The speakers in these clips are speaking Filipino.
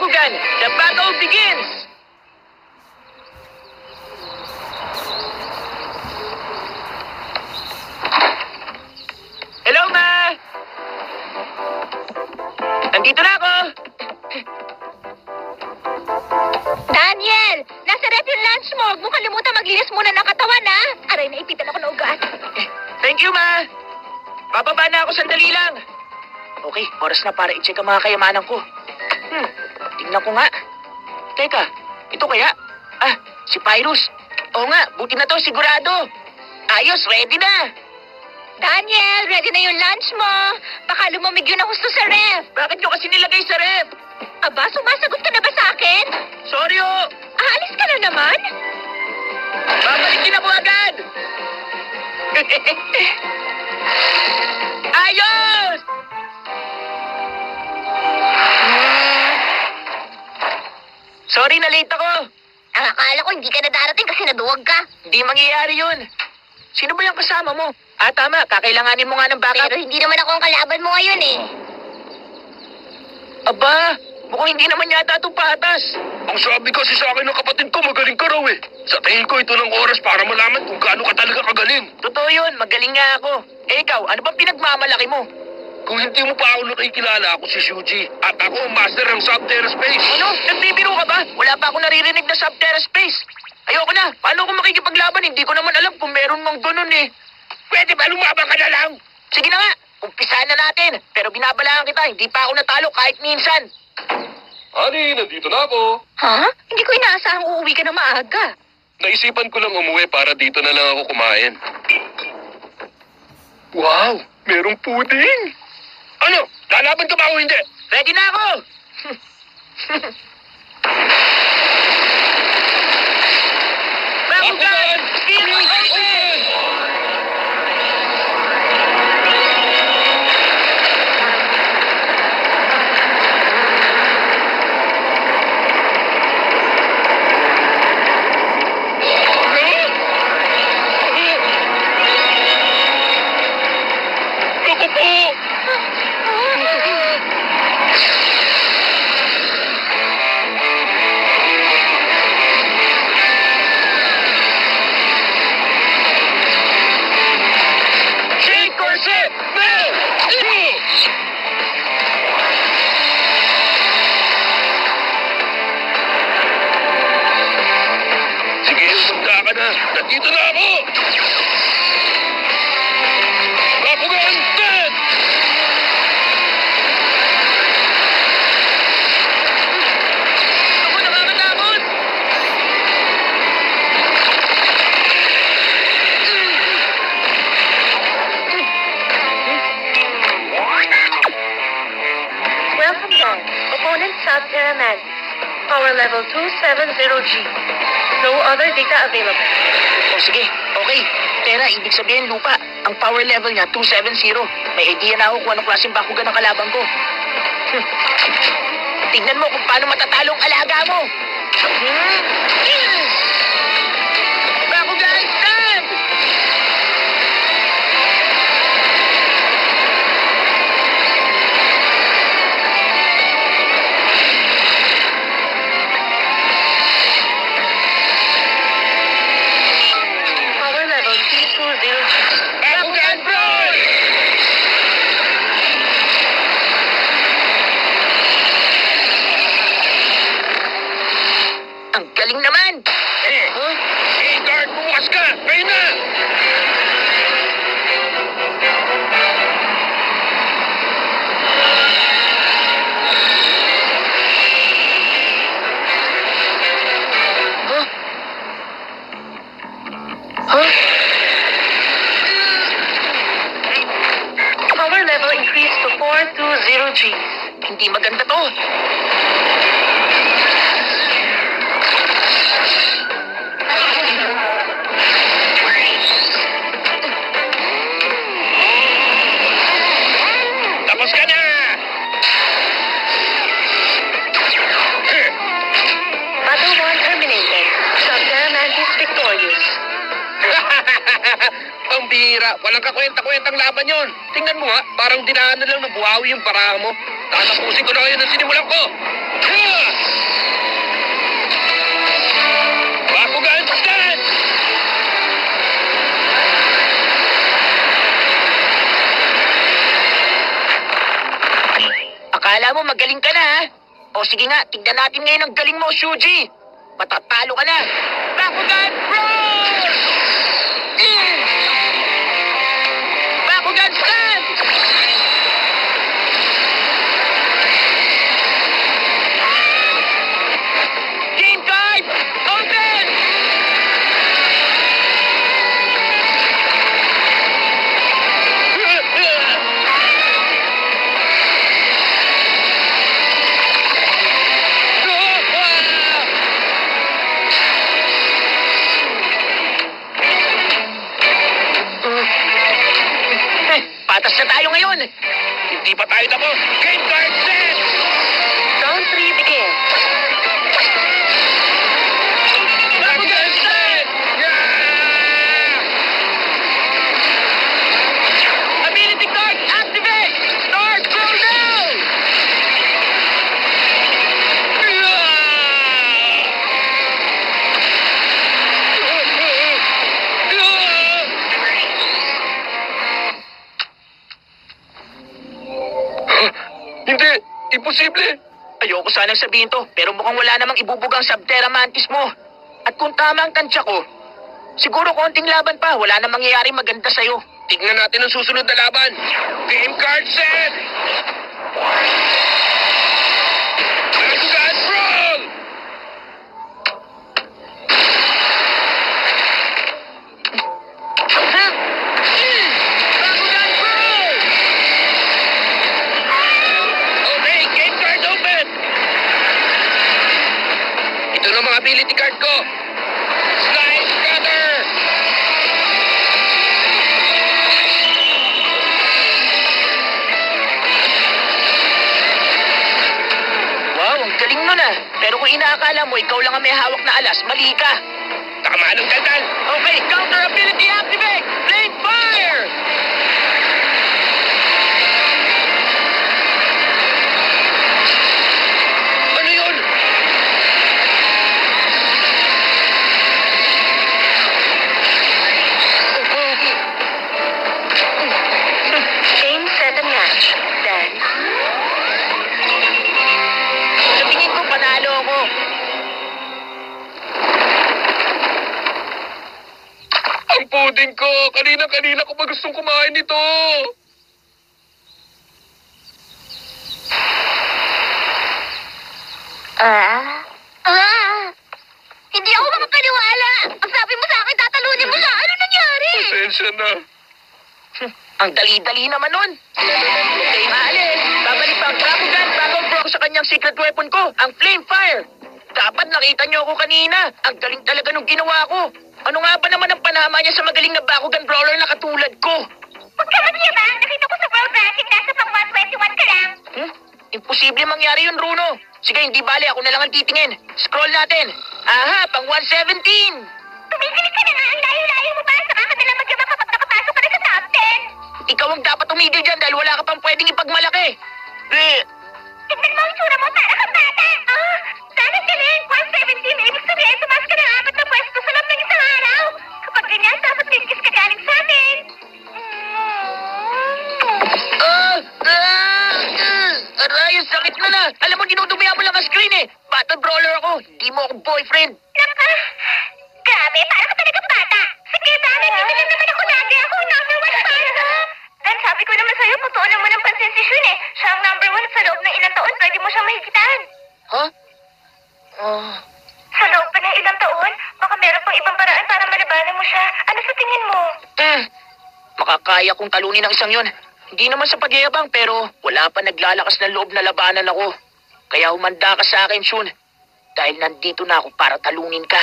Bakugan, the battle begins! Hello, Ma! Nandito na ako! Daniel! Nasa ref yung lunch mo. Huwag mo kalimutan maglinis muna ng katawan, ha? Aray, naipitan ako ng ugat. Thank you, Ma! Bababa na ako sandali lang. Okay, oras na para i-check ang mga kayamanan ko. Tingnan ko nga. Teka, ito kaya? Ah, si Pyrus. Oo nga, buti na to, sigurado. Ayos, ready na. Daniel, ready na yung lunch mo. Baka lumamig yun ang gusto sa ref. Bakit nyo kasi nilagay sa ref? Aba, sumasagot ka na ba sa akin? Sorry, oh. Aalis ka na naman? Babalikin na po agad. Ayos! Sorry na late ako. Ang akala ko hindi ka na darating kasi naduwag ka. Hindi mangyayari yun. Sino ba yung kasama mo? Ah, tama. Kakailanganin mo nga ng backup. Pero hindi naman ako ang kalaban mo ngayon eh. Aba, mukhang hindi naman yata ito patas. Ang sabi kasi sa akin ng kapatid ko, magaling ka raw eh. Sa tingin ko, ito ng oras para malaman kung gaano ka talaga kagaling. Totoo yun, magaling nga ako. Eh ikaw, ano bang pinagmamalaki mo? Kung hindi mo pa ako nakikilala, ako si Shuji. At ako ang master ng Subterra Space. Ano? Nagbibiro ka ba? Wala pa ako naririnig na Subterra Space. Ayoko na. Paano ako makikipaglaban? Hindi ko naman alam kung meron mang ganun eh. Pwede ba lumaban ka na lang? Sige na nga, umpisahan na natin. Pero binabalaan kita, hindi pa ako natalo kahit minsan. Honey, nandito na ako. Ha? Hindi ko inaasahang uuwi ka na maaga. Naisipan ko lang umuwi para dito na lang ako kumain. Wow, merong puding. Ano? Lalaban ka ba o hindi? Ready na ako! Bakugan! Steel open! Ako po! Shake or set! Sige, umanda ka na. Nandito na ako! Bakugan, dead! Ako nakakatakot! Welcome back. Opponent Subterra Mantis. Power level 270G. No other data available. O sige, okay. Tera, ibig sabihin lupa. Ang power level niya, 270. May idea na ako kung anong klaseng Bakugan ang kalaban ko. Tignan mo kung paano matatalo ang alaga mo. Bakugan, stand! Power level 320G. Bakugan, Brawl! Ang galing naman! Guard, bumukas ka! Ngayon na! Huh? Huh? Power level increased to 420G. Hindi maganda to. Tapos ka na! Battle 1 terminated. Subterra Mantis victorious. Pambihira, walang kakwenta-kwentang laban yon. Tingnan mo nga, parang dinaanan lang ng buhawi yung parahan mo. Tatapusin ko na ngayon ang sinimulan ko. Kala mo magaling ka na, ha? O sige nga, tignan natin ngayon ang galing mo, Shuji. Matatalo ka na. Bakugan Bros! Bakugan Stand! Game card! Open! Patas na tayo ngayon. Hindi pa tayo tapos. Game card set! Round 3 begins. Bakugan set! Yeah! Ability card activate! Start go now! Hindi! Imposible! Ayoko sanang sabihin to, pero mukhang wala namang ibubugang Subterra Mantis mo. At kung tama ang tansya ko, siguro konting laban pa, wala namang mangyayari maganda sa'yo. Tignan natin ang susunod na laban. Game card set! Bakugan Brawl! Bakugan Brawl! Okay, game card open! Ito na mga ability card ko. Slice Cutter! Wow, ang galing nun ah. Pero kung inaakala mo ikaw lang ang may hawak na alas, mali ka. Tama ng daldal. Okay, counter ability activate! Blade fire! Ano yun? Game 7 match. Then, Sa tingin ko, panalo ako. Ang puding ko! Kanina-kanina ko pa gustong kumain nito! Hindi ako makapaniwala. Ang sabi mo sa akin, tatalunin mo siya. Ano nangyari? Pasensya na. Ang dali-dali naman nun. Okay, maalis. Babalik pa ang Bakugan bago bro sa kanyang secret weapon ko, ang Flame Fire. Dapat nakita niyo ako kanina. Ang galing talaga nung ginawa ko. Ano nga ba naman ang panama niya sa magaling na Bakugan Brawler na katulad ko? Huwag ka magyabang. Nakita ko sa world ranking nasa pang 121 ka lang. Imposible mangyari yun, Bruno. Sige, hindi bale. Ako na lang ang titingin. Scroll natin. Aha, pang 117. Tumigilig ka na nga. Ang layo-layo mo ba? Saka ka nalang magyabang kapag nakapasok ka na sa top 10. Ikaw ang dapat tumigil dyan dahil wala ka pang pwedeng ipagmalaki. Tignan mo ang itsura mo. Para kang bata. Sana galing. 117. Ibig sabihin, tumas ka ng 4 na pwesto sa loob ng isang araw. Kapag ganyan, dapat tingkis ka galing sa amin. Aray, ang sakit na. Alam mo, dinudumihan mo lang ang screen eh. Battle brawler ako. Hindi mo ako boyfriend. Naka, grabe, para ka talagang bata. Sige, bakit? Hindi lang naman ako lagi. Ako ang number 1 para. Dan, sabi ko naman sa'yo, putuunan mo ng pansin si Shun eh. Siya ang number 1 sa loob ng ilang taon, pwede mo siyang mahigitan. Huh? Sa loob pa ng ilang taon, baka meron pang ibang paraan para malabanan mo siya. Ano sa tingin mo? Makakaya kong talunin ang isang yon. Hindi naman sa pagyayabang pero wala pa naglalakas ng loob na labanan ako. Kaya humanda ka sa akin, Shun. Dahil nandito na ako para talunin ka.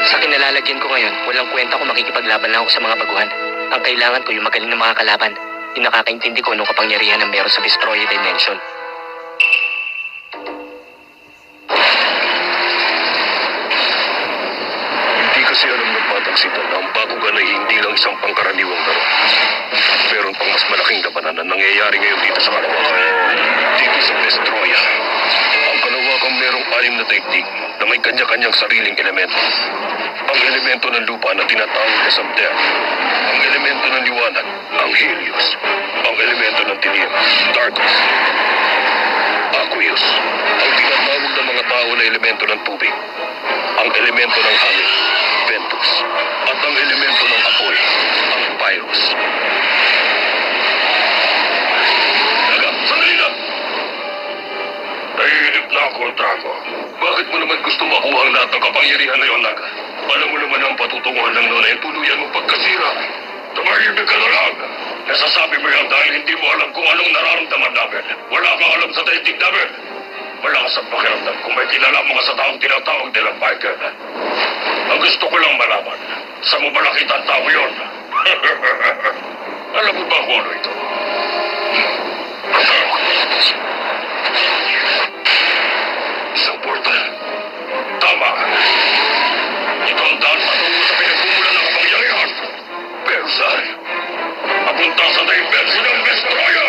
Sa kinalalagyan ko ngayon, walang kwenta kung makikipaglaban lang ako sa mga baguhan. Ang kailangan ko yung magaling na mga kalaban. Yung nakakaintindi ko nung kapangyarihan ng meron sa Destroyer Dimension. Hindi kasi alam ng batang sita na ang Bakugan ay hindi lang isang pangkaraniwang laro. Meron pang mas malaking labanan na nangyayari ngayon dito sa kalawakan. Dito sa Destroyer. Ang kalawakan merong anim na daigdig na may kanya-kanyang sariling elemento. Ang elemento ng lupa na tinatawag na Sabter. Ang elemento ng liwanag, ang Helios. Ang elemento ng tinim, Darkos. Aqueous. Ang tinatawag ng mga tao na elemento ng tubig. Ang elemento ng hangin, Ventus. At ang elemento ng apoy, ang Pyros. Naga, sandali lang! Nahihinip na ako, Drago. Bakit mo naman gusto makuha ang lahat ng kapangyarihan na yun, Naga? Alam mo naman ang patutunguhan ng noon ay tuluyan mo pagkasira. Tumahimik ka na lang. Nasasabi mo yan dahil hindi mo alam kung anong nararamdaman namin. Wala kang alam sa daigdig namin. Malakas ang pakiramdam kung may kilala mo ka sa taong tinatawag nilang Michael. Ang gusto ko lang malaman, saan mo ba nakita ang tao yun? Alam mo ba kung ano ito? Isang portal. Tama. Ito ang daan patungo sa pinagmumulan ng kapangyarihan. Pero saan? Papunta sa dimension ng Vestroya!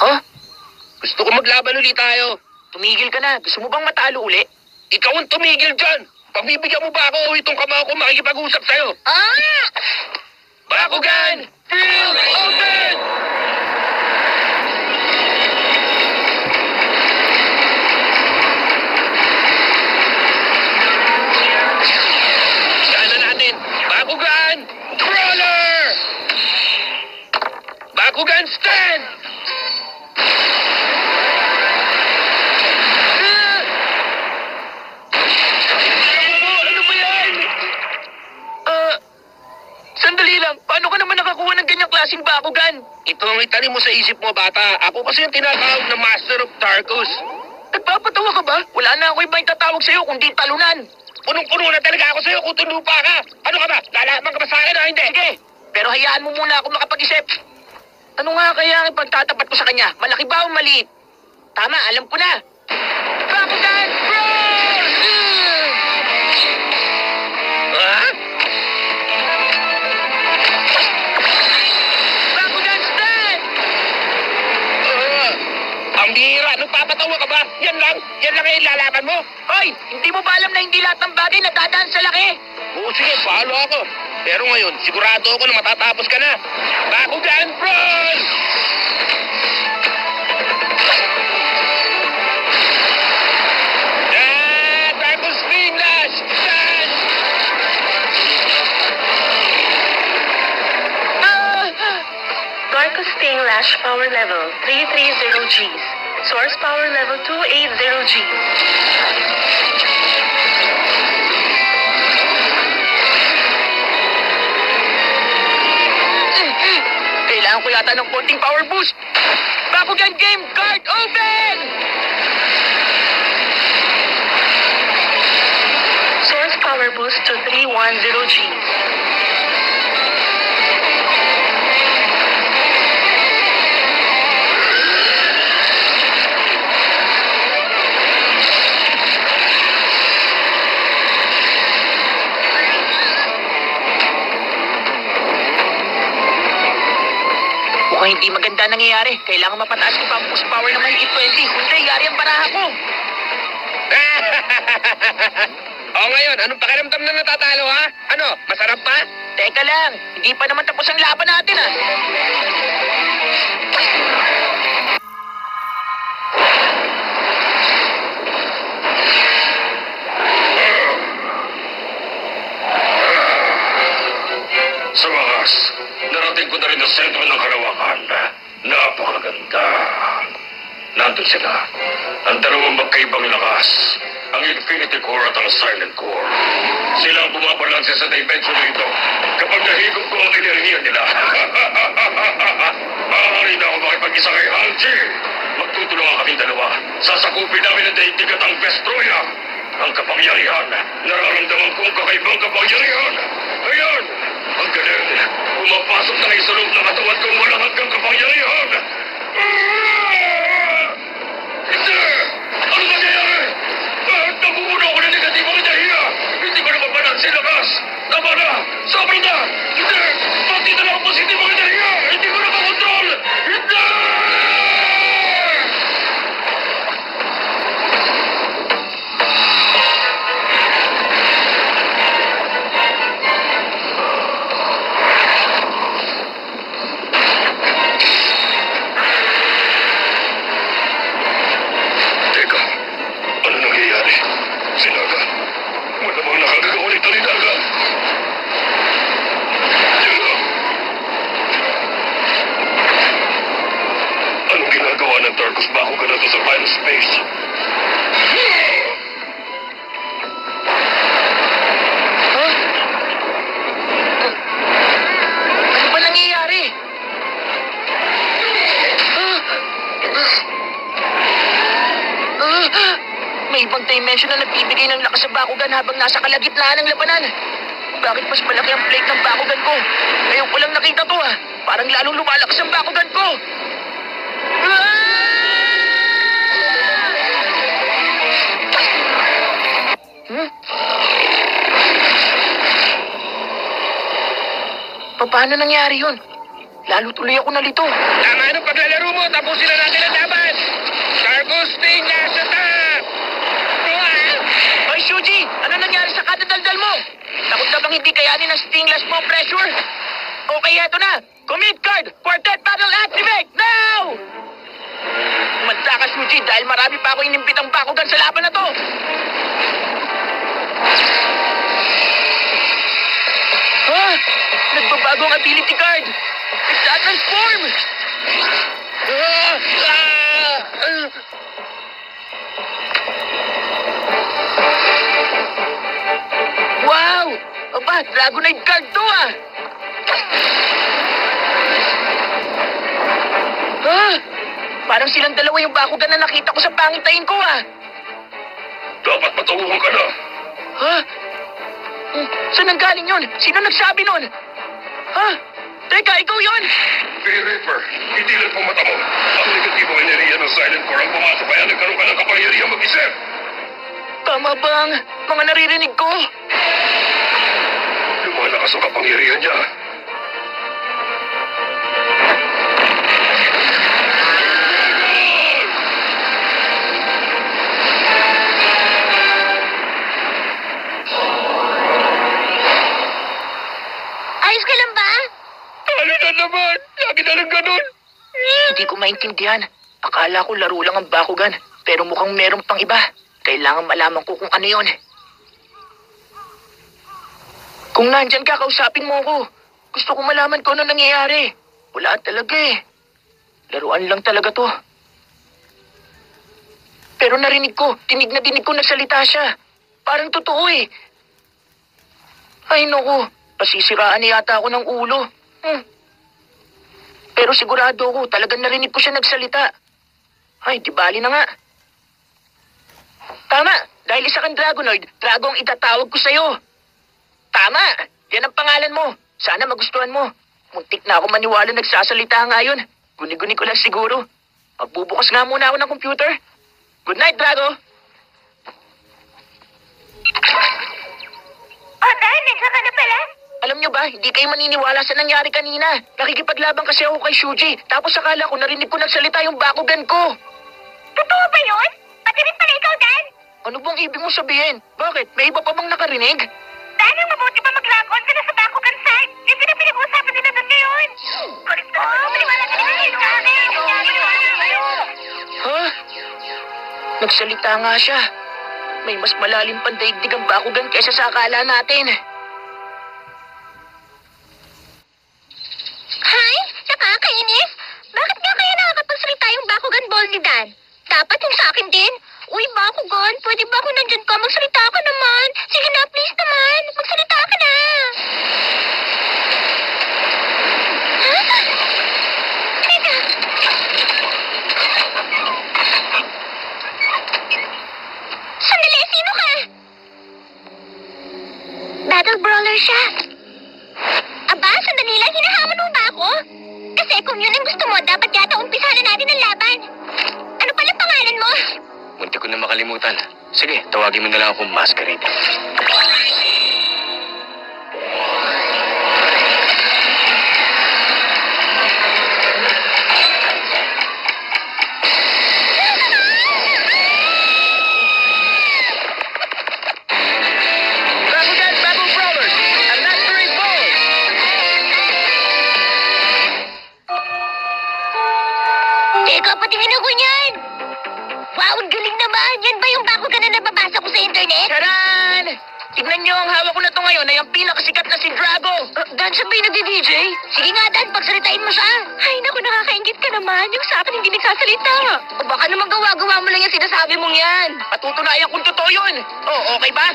Huh? Gusto ko maglaban ulit tayo. Tumigil ka na. Gusto mo bang matalo uli? Ikaw ang tumigil dyan. Pagbibigyan mo ba ako o itong kamao ko makikipag-usap sa'yo? Ah! Bakugan! Field open! Sana natin. Bakugan! Crawler! Bakugan stand! Ano ba yan? Sandali lang. Paano ka naman nakakuha ng ganyang klaseng Bakugan? Ito ang itanim mo sa isip mo, bata. Ako kasi yung tinatawag na Master of Tarkus. Nagpapatawa ka ba? Wala na ako ibang tatawag sa'yo kundi talunan. Punong-puno na talaga ako sa'yo kung tulupa ka. Ano ka ba? Lalaman ka ba sa akin o hindi? Sige, pero hayaan mo muna ako makapag-isip. Ano nga kaya ang ipagtatapat ko sa kanya? Malaki ba o maliit? Tama, alam ko na. Bakugan! Roar! Ha? Bakugan stand! Ang bihira, nagpapatawa ka ba? Yan lang ang ilalaban mo? Hoy, hindi mo ba alam na hindi lahat ng bagay nadadaan sa laki? Oo, sige, palo ako. Pero ngayon, sigurado ako na matatapos ka na. Bakugan, Brawl! Darkus Stream Lash! Stand! Darkus Sting Lash Power Level 330 Gs. Source Power Level 280 Gs. Kailangan ko yata ng konting power boost. Bakugan game card open! Source Power Boost to 310 Gs. Mukhang hindi maganda nangyayari. Kailangan mapataas ko pa ang boost power na mahigit 20. Kundi, yari ang baraha ko. O ngayon, anong pakiramdam na natatalo ha? Ano, masarap pa? Teka lang, hindi pa naman tapos ang laban natin ah. Sa wakas, narating ko na rin ang sentro ng kalawakan. Napakaganda. Nandun sila. Ang dalawang magkaibang lakas. Ang Infinity Core at ang Silent Core. Sila ang bumabalanse sa dimension na ito. Kapag nahigop ko ang enerhiya nila. Maaari na ako makipag-isa kay Halji. Magtutulungan kaming dalawa. Sasakupin namin ang daigdig at ang Vestroya. Ang kapangyarihan. Nararamdaman ko ang kakaibang kapangyarihan. Ayan! Ang galing. Pumapasok na kayo sa loob ng katawan kong walang hanggang kapangyarihan. Hindi! Ano nangyayari? Nabubuno ako ng negatibong enerhiya. Hindi ko na mapanansin lakas. Tama na! Sobra na! May ibang dimension na nagbibigay ng lakas sa Bakugan habang nasa kalagitnaan ng labanan. Bakit mas malaki ang plate ng Bakugan ko? Ngayon ko lang nakita to ah. Parang lalong lumalakas ang Bakugan ko. Hmm? Paano nangyari yun? Lalo tuloy ako nalito. Tama ng paglalaro mo, tapusin na natin ang laban! Darkus Sting nasa top! Hoy, Shuji! Ano nangyari sa katadaldal mo? Takot na bang hindi kayanin ng Stingless mo pressure? Okay, eto na! Commit card! Quartet battle activate! Now! Umanda ka, Shuji, dahil marami pa ako inimbitang Bakugan sa laban na to! Ha? Nagbabago ang ability card! Nagtatransform! Wow! Aba, Dragonite card to ah! Ha? Parang silang dalawa yung Bakugan na nakita ko sa pangitain ko ah! Dapat matauhan ka na. Ha? Saan ang galing yun? Sino nagsabi nun? Ha? Teka, ikaw yun! V-Reaper, itilan mo mata mo. Ang negatibong enerhiya ng Silent Core ang pumasok kaya nagkaroon ka ng kapangyarihan mag-isip. Tama ba ang mga naririnig ko? Lumalakas ang kapangyarihan niya. Ayos ka lang ba? Ano na naman? Lagi na lang ganun! Hindi ko maintindihan. Akala ko laro lang ang Bakugan. Pero mukhang meron pang iba. Kailangan malaman ko kung ano yon. Kung nandyan ka, kausapin mo ako. Gusto ko malaman kung ano nangyayari. Wala talaga eh. Laruan lang talaga to. Pero narinig ko, tinig na dinig ko nagsalita siya. Parang totoo eh. Ay naku, pasisiraan yata ako ng ulo. Pero sigurado ako, talagang narinig ko siya nagsalita. Ay, di bali na nga. Tama, dahil isa kang Dragonoid, Drago ang itatawag ko sa'yo. Tama, yan ang pangalan mo. Sana magustuhan mo. Muntik na ako maniwala nagsasalita ngayon. Guni-guni ko lang siguro. Magbubukas nga muna ako ng computer. Good night, Drago. Oh, dahil nandiyan ka na pala? Alam nyo ba, hindi kayo maniniwala sa nangyari kanina. Nakikipaglaban kasi ako kay Shuji. Tapos akala ko narinig ko nagsalita yung Bakugan ko. Totoo ba yun? Pati rin pala ikaw, Dan? Ano bang ibig mo sabihin? Bakit? May iba pa bang nakarinig? Dan, ang mabuti pa mag-log-on ka na sa Bakugan site. Yung pinag-uusapan nila doon ngayon. Kulit na. Paliwala ka na kayo. Ha? Nagsalita nga siya. May mas malalim pang daigdig ang Bakugan kaysa sa akala natin. Hay, nakakainis. Bakit nga kaya nakakapagsalita yung Bakugan ball ni Dan? Dapat yung sa akin din. Uy, Bakugan, pwede ba kung nandyan ka? Magsalita ka naman. Sige na, please naman. Magsalita ka na. Ha? Teka. Sandali, sino ka? Battle brawler siya. Aba, sandali lang, hinahamon mo ba ako? Kasi kung yun ang gusto mo, dapat yata umpisahan na natin ang laban. Ano palang pangalan mo? Munti ko na makalimutan. Sige, tawagin mo na lang akong Masquerade. Bakugan Battle Brawlers! Ang Masquerade Ball! Teka, patingin ako niyan. Wow, ang galing naman. Yan ba yung Bakugan na nababasa ko sa internet? Charan! Tignan nyo, ang hawak ko na to ngayon ay ang pinakasikat na si Drago. Dan, siya ba yung nagdi-DJ? Sige nga, Dan, pagsalitain mo siya. Ay, naku, nakakaingit ka naman. Yung sa akin hindi nagsasalita. O baka naman gawa-gawa mo lang yung sinasabi mong yan. Patutunayan kung totoo yun. Oh, okay ba?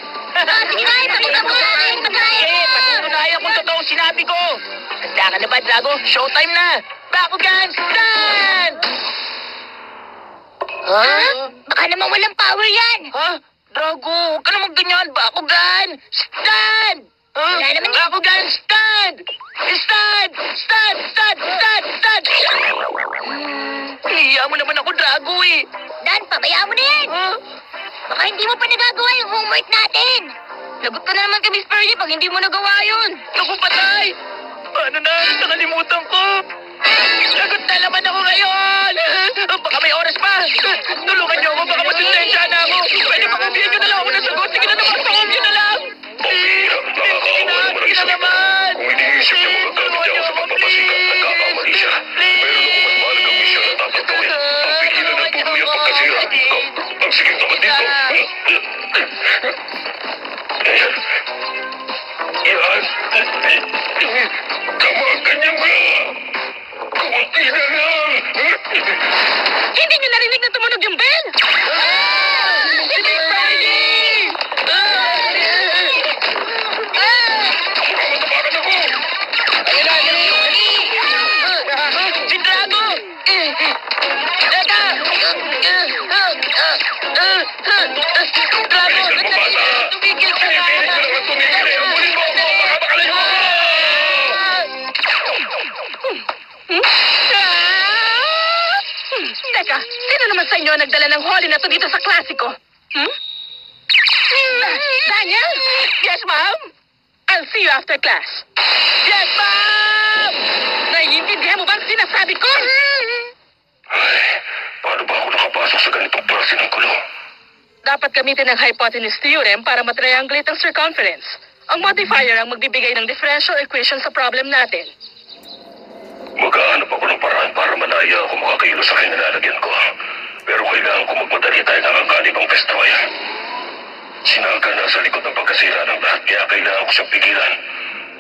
Sige nga, ipakita mo sa akin. Sige, patutunayan kung totoo ang sinabi ko. Handa ka na ba, Drago? Showtime na! Bakugan, stand! Ha? Baka naman walang power yan. Ha? Drago, huwag ka naman ganyan. Bakugan! Stand! Ha? Wala naman- Bakugan, stand! Stand! Stand! Stand! Stand! Stand! Hiya mo naman ako, Drago eh. Dan, pabayaan mo na yan. Ha? Baka hindi mo pa nagagawa yung homework natin. Lagot ka na naman kay Miss Pearly pag hindi mo nagawa yun. Naku, patay! Paano na? Nakalimutan ko. Lagot na naman ako ngayon! Baka may oras pa! Tulungan niyo ako, baka masintensya na ako! Pwede ba kumbien niyo na lang ako ng sagot? Sige na naman, kumbien na lang! Pambihira, nakakaawa naman ang isang ito. Kung iniisip niya magagamit niya ako sa pagpapasikat, nagkakamali siya. Meron ako mas mahalagang misyon na dapat gawin. Ang pigilan ng tuluyang pagkasira. Ang sikip naman dito. Yan. Kamakan niya ba? Kunti na lang. Hindi niyo narinig na tumunog yung bell? Si Miss Pearly! Kamatapakan ako. Ayun na, ayun na. Si Drago! Teka! Drago, Bilisan mo, bata. tumigil ka na! Pinipilit ko naman tumigil eh. Abulin mo ako. Baka makalayo ako. Teka, sino naman sa inyo ang nagdala ng holly na to dito sa klasiko? Daniel? Yes, ma'am? I'll see you after class. Yes, ma'am! Naiintindihan mo ba ang sinasabi ko? Ay, paano ba ako nakapasok sa ganitong klase ng kulong? Dapat gamitin ang hypotenuse theorem para matriangulate ang circumference. Ang modifier ang magbibigay ng differential equation sa problem natin. Maghahanap ako ng paraan para manaya ako makakilo sa kinalalagyan ko. Pero kailangan ko magmadali tayo ng angkanibang pestaway. Sinaga na sa likod ng pagkasira ng lahat kaya kailangan ko siyang pigilan.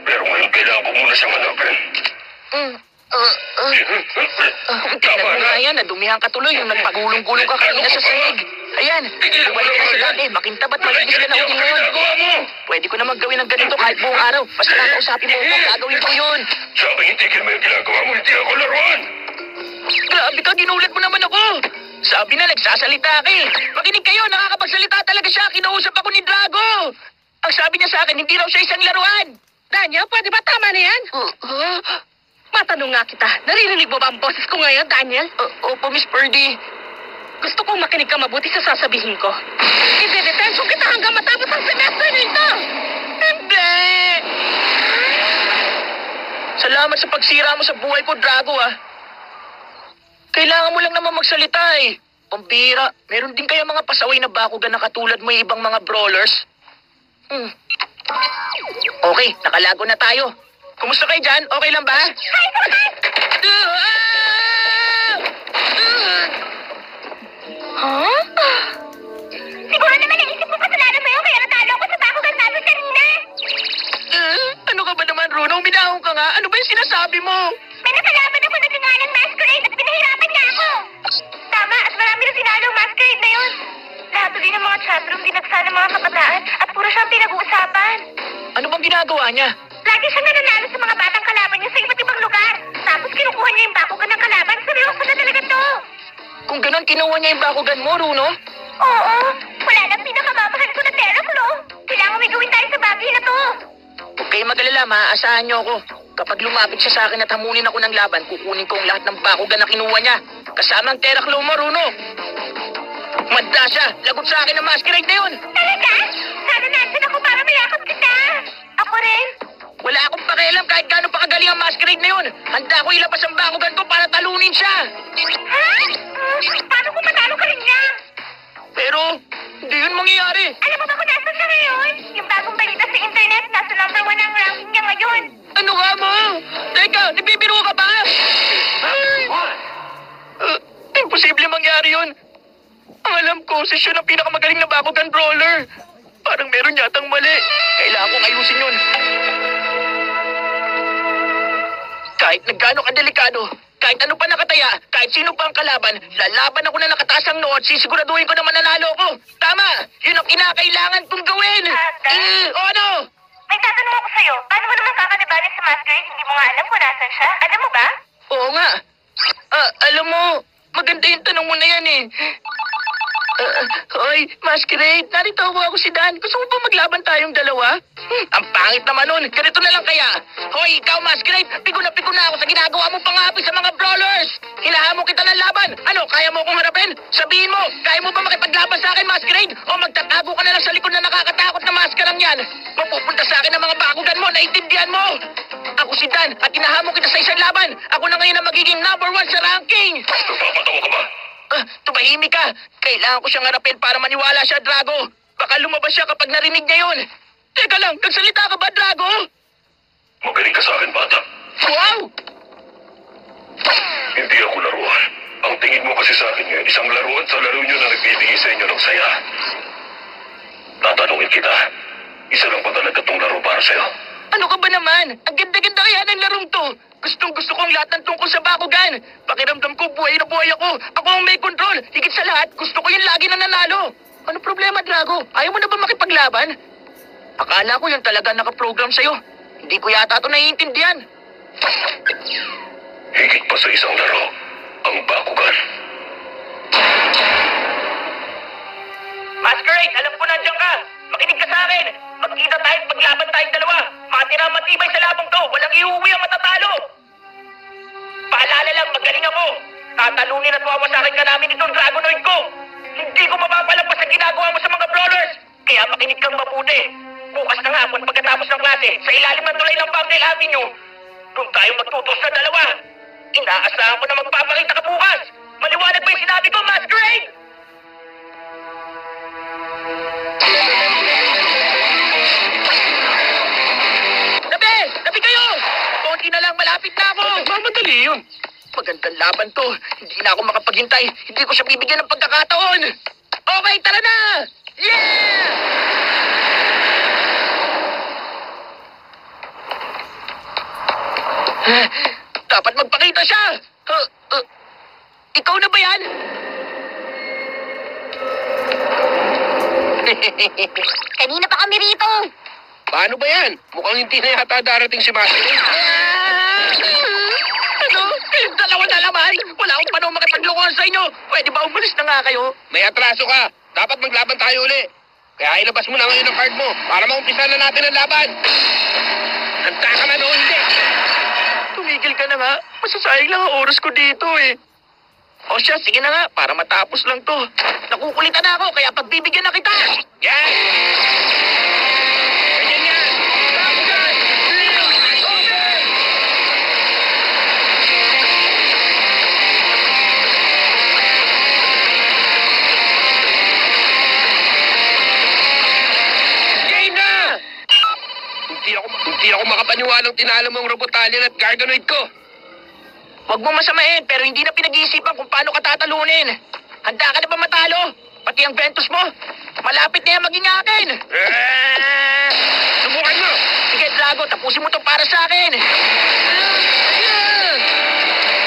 Pero ngayon kailangan ko muna siyang hanapin. Tingnan mo nga yan, nadumihan ka tuloy yung nagpagulong-gulong ka kanina sa sahig. Ayan, bumalik ka sa dati, makintabat malinis ka na ulit ngayon. Ginagawa mo! Pwede ko namang gawin ng ganito kahit buong araw. Basta kakausapin mo ako, gagawin ko yun. Sabi itigil mo yung ginagawa mo, hindi ako laruan! Grabe ka, ginulat mo naman ako. Sabi na, nagsasalita ka eh. Makinig kayo, nakakapagsalita talaga siya. Kinausap ako ni Drago. Ang sabi niya sa akin, hindi raw siya isang laruan. Daniel, pwede ba tama na yan? Matanong nga kita, naririnig mo ba ang boses ko ngayon, Daniel? Opo, Miss Purdy. Gusto kong makinig ka mabuti sa sasabihin ko. Ide-detention kita hanggang matapos ang semester nito! Hindi! Salamat sa pagsira mo sa buhay ko, Drago, ah. Kailangan mo lang naman magsalita, eh. Pambira, meron din kaya mga pasaway na bakugan na katulad mo yung ibang mga brawlers? Okay, nakalago na tayo. Kumusta kayo dyan? Okay lang ba? Huh? Siguro naman naisip mo kasalanan mo yun kaya natalo ako sa bakugan natin kanina. Ano ka ba naman, Runo? Minahong ka nga. Ano ba yung sinasabi mo? May nakalaban ako na tingalang masquerade at pinahirapan niya ako. Tama, at marami na tinalo masquerade na yun. Lahat ulit ng mga chatroom dinagsa ng mga kabataan at puro siyang pinag-uusapan. Ano bang ginagawa niya? Lagi siyang nananalo sa mga batang kalaban niya sa iba't ibang lugar. Tapos kinukuha niya yung bakugan ng kalaban. Seryoso na talaga to. Kung ganon, kinuha niya yung bakugan mo, Runo? Oo, wala nang pinakamamahal ko na teraflo. Kailangan may gawin tayo sa bagay na to. Huwag kayong mag-alala, maaasahan niyo ako. Kapag lumapit siya sa akin at hamunin ako ng laban, kukunin ko ang lahat ng bakugan na kinuha niya. Kasama ang teraklo mo, Runo. Madda siya. Lagot sa akin ang masquerade na yun. Talaga? Sana nandun ako para mayakap kita. Ako rin. Wala akong pakialam kahit gaano pa kagaling ang masquerade na yun. Handa ko ilabas ang bakugan ko para talunin siya. Ha? Paano kung matalo ka rin niya? Pero, hindi yun mangyayari. Alam mo ba kung nasa siya ngayon? Yung bagong balita sa internet, nasa number 1 ang ranking niya ngayon. Ano ka mo? Teka, nagbibiro ka ba? Imposible mangyari yun. Ang alam ko, si Sean ang pinakamagaling na bakugan brawler. Parang meron yatang mali. Kailangan kong ayusin yun. Kahit nagkano kadelikado, kahit ano pa nakataya, kahit sino pa ang kalaban, lalaban ako na nakataas ang noo at sisiguraduhin ko na mananalo ko. Tama! Yun ang kinakailangan kong gawin! O ano? May tatanong ako sa'yo. Paano mo naman kakanibanin sa masquerade? Hindi mo nga alam kung nasan siya. Alam mo ba? Oo nga. Alam mo, Maganda yung tanong mo na yan eh. Hoy, Masquerade, narito ako si Dan. Gusto mo ba maglaban tayong dalawa? Ang pangit naman nun. Ganito na lang kaya. Hoy, ikaw Masquerade, pigo na ako sa ginagawa mo pangapi sa mga brawlers. Hinahamon kita ng laban. Ano, kaya mo akong harapin? Sabihin mo, kaya mo ba makipaglaban sa akin, Masquerade? O magtatago ka na lang sa likod na nakakatakot na maskarang yan? Mapupunta sa akin ang mga bakugan mo, naiintindihan mo? Ako si Dan at hinahamon kita sa isang laban. Ako na ngayon ang magiging #1 sa ranking. Nagpapatawa ka ba? Tumahimik ka. Kailangan ko siyang harapin para maniwala siya, Drago. Baka lumabas siya kapag narinig niya yun. Teka lang, nagsalita ka ba, Drago? Magaling ka sa akin, bata. Wow! Hindi ako laruan. Ang tingin mo kasi sa akin ngayon, isang laruan sa laro nyo na nagbibigay sa inyo ng saya. Tatanungin kita, isa lang ba talaga itong laro para sa'yo? Ano ka ba naman? Ang ganda-ganda kaya ng larong to. Gustong-gusto kong lahat ng tungkol sa Bakugan. Pakiramdam ko, buhay na buhay ako. Ako ang may control. Higit sa lahat, gusto ko yung lagi na nanalo. Ano problema, Drago? Ayaw mo na ba makipaglaban? Akala ko yung talaga nakaprogram sa'yo. Hindi ko yata ito naiintindihan. Higit pa sa isang laro, ang Bakugan. Masquerade, alam ko nandiyan ka. Makinig ka sa akin. Magkita tayo at maglaban tayong dalawa. Matira matibay sa labang to. Walang iuwi ang matatalo. Paalala lang, magaling ako. Tatalunin at wawasakin ka namin itong Dragonoid ko. Hindi ko mapapalagpas ang ginagawa mo sa mga brawlers. Kaya makinig kang mabuti. Bukas ng hapon pagkatapos ng klase, sa ilalim ng tulay ng Fountain Avenue, doon tayo magtutos sa dalawa. Inaasahan ko na magpapakita ka bukas. Maliwanag ba yung sinabi ko, Masquerade? Tabi kayo! Konti na lang, malapit na ako! Mamadali yun. Magandang laban to. Hindi na ako makapaghintay. Hindi ko siya bibigyan ng pagkakataon. Okay, tara na! Yeah! Dapat magpakita siya! Ikaw na ba yan? Kanina pa kami rito. Paano ba yan? Mukhang hindi na yata darating si Masquerade. Ano? Kayong dalawa na naman. Wala akong panahon makipaglokohan sa inyo. Pwede ba umalis na nga kayo? May atraso ka. Dapat maglaban tayo uli. Kaya ilabas mo na ngayon ang card mo para maumpisa na natin ang laban. Handa ka man o hindi. Tumigil ka na nga. Masasayang lang ang oras ko dito eh. O siya, sige na nga. Para matapos lang to. Nakukulitan na ako kaya pagbibigyan na kita. Yan! Ganyan yan! Bakugan! Over! Game na! Hindi ako makapaniwalang tinalo mo ang Robotalyon at Garganoid ko. Huwag mo masamain, pero hindi na pinag-iisipan kung paano ka tatalunin. Handa ka na ba matalo? Pati ang Ventus mo? Malapit na yan maging akin. Subukan mo. Sige, Drago, tapusin mo to para sa akin.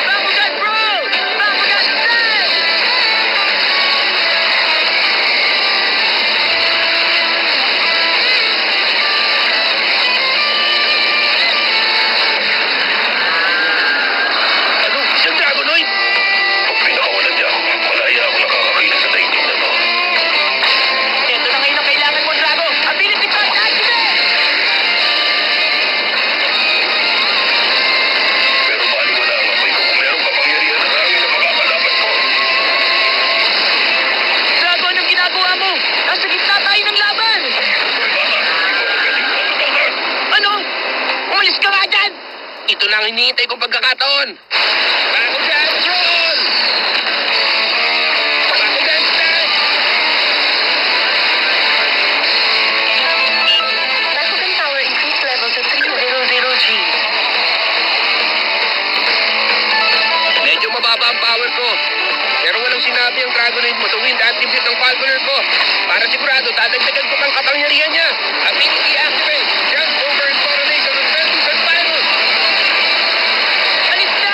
Bakugan, bro! Bakugan, Dad! Ano? Isang Dragonoid? Pag pinakawalan niya ako, malaya ako nakakakita sa daigdig na to. Ito na ngayon ang kailangan mo, Drago. Ability card activate! Pero baliwala ang apoy ko kung merong kapangyarihan na rangin na makakalaban ko. Drago, anong ginagawa mo? Nasa gitna tayo ng laban! Bata, hindi mo magaling matutukan. Ano? Umalis ka nga dyan! Ito na ang hinihintay kong pagkakataon. Bakugan, roll! Bakugan, stand! Bakugan Tower increased level to 300G. Medyo mababa ang power ko. Pero walang sinabi ang Dragonoid mo sa wind attribute ng Falconer ko. Para sigurado, dadagdagan ko ng kapangyarihan niya. Ability activate. Jump over coronation of Ventus and Pyros. Alis na!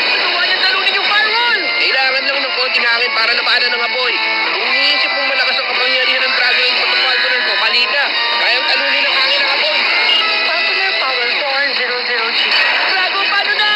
Nagawa niya talunin yung firewall! Kailangan lang ng konting hangin para labanan ng apoy. Kung iniisip mong malakas ang kapangyarihan ng Dragonoid mo sa Falconer ko, mali ka. Kayang talunin ng hangin ng apoy. Falconer Power 400G. Drago, paano na?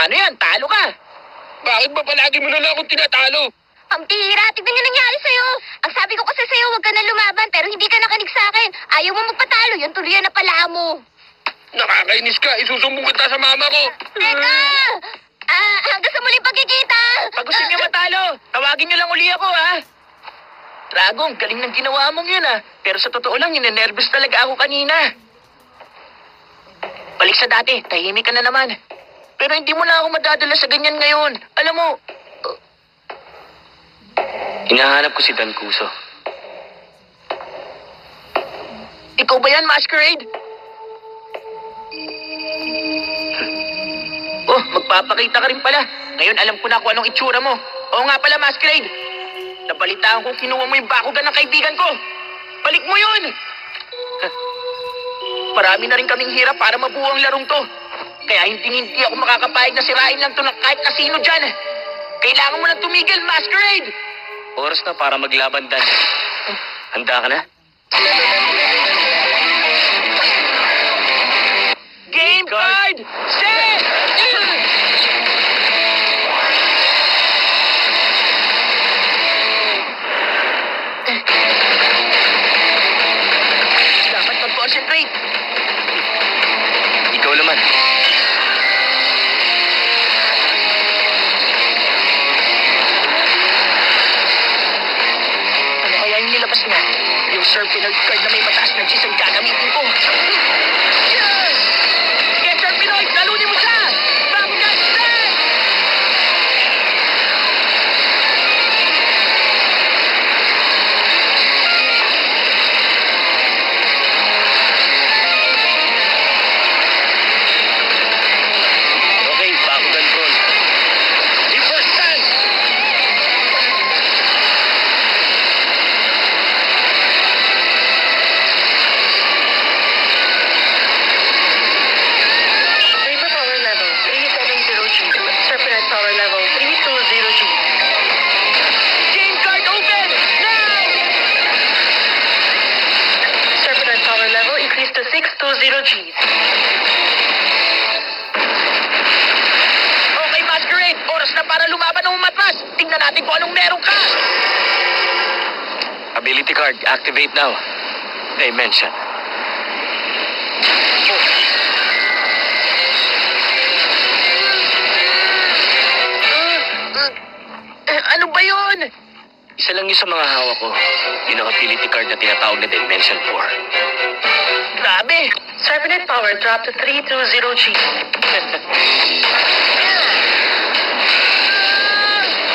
Paano yan? Talo ka. Bakit ba palagi mo na lang akong tinatalo? Ang tira, tignan niyo nangyari sa'yo. Ang sabi ko kasi sa'yo, huwag ka na lumaban, pero hindi ka nakinig sa akin. Ayaw mo magpatalo, yung tuloy na pala mo. Nakakainis ka. Isusumbong kita sa mama ko. Teka! Hanggang sa muling pagkikita! Pag gusto niyo matalo, tawagin niyo lang uli ako, ha? Dragong, galing ng ginawa mong yun, ha? Pero sa totoo lang, ninenervous talaga ako kanina. Balik sa dati, tahimik ka na naman. Pero hindi mo na ako madadala sa ganyan ngayon. Alam mo, Hinahanap ko si Dan Cuso. ikaw ba yan, Masquerade? Oh, magpapakita ka rin pala. Ngayon alam ko na kung anong itsura mo. Oo nga pala, Masquerade. Nabalitaan kong kinuha mo yung bakugan ng kaibigan ko. Balik mo yun! Marami na rin kaming hirap para mabuo ang larong to. Kaya hindi ako makakapayag na sirain lang to ng kahit na sino dyan. Kailangan mo nang tumigil, Masquerade! Oras na para maglaban, Dan. Handa ka na? Game card! Set! Dapat mag-concentrate. Ikaw naman. Ano kaya yung nilabas niya? Yung Serpinoid card na may mataas na cheese ang gagamitin ko. Yes! Sige, Serpinoid! Lalunin mo siya! Bakugan! Set! Okay, bakugan front. Reverse stance! Vapor power level 370G. Serpentine power level 320G. Game card open! Now! Serpentine power level increased to 620G. Okay, Masquerade! Oras na para lumaban ng umatras! Tingnan natin kung anong meron ka! Ability card, activate now. Dimension. Ano ba yun? Isa lang yun sa mga hawak ko. Yun ang ability card na tinatawag na Dimension 4. Grabe! Serpentine power dropped to 320G.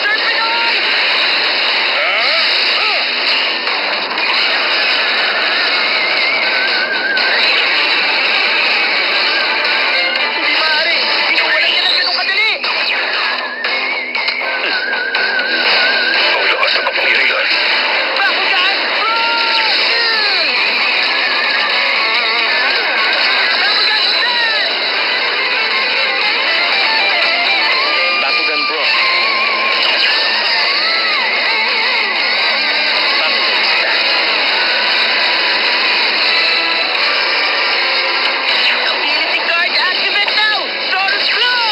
Serpenoid! Hindi maaari! Pinuwalan niya ng ganun kadali! Ang lakas ng kapangyarihan. Bakugan! Bakugan! Set! Bakugan Bro. Bakugan Stack. Ability card activate now! Taurus Flow!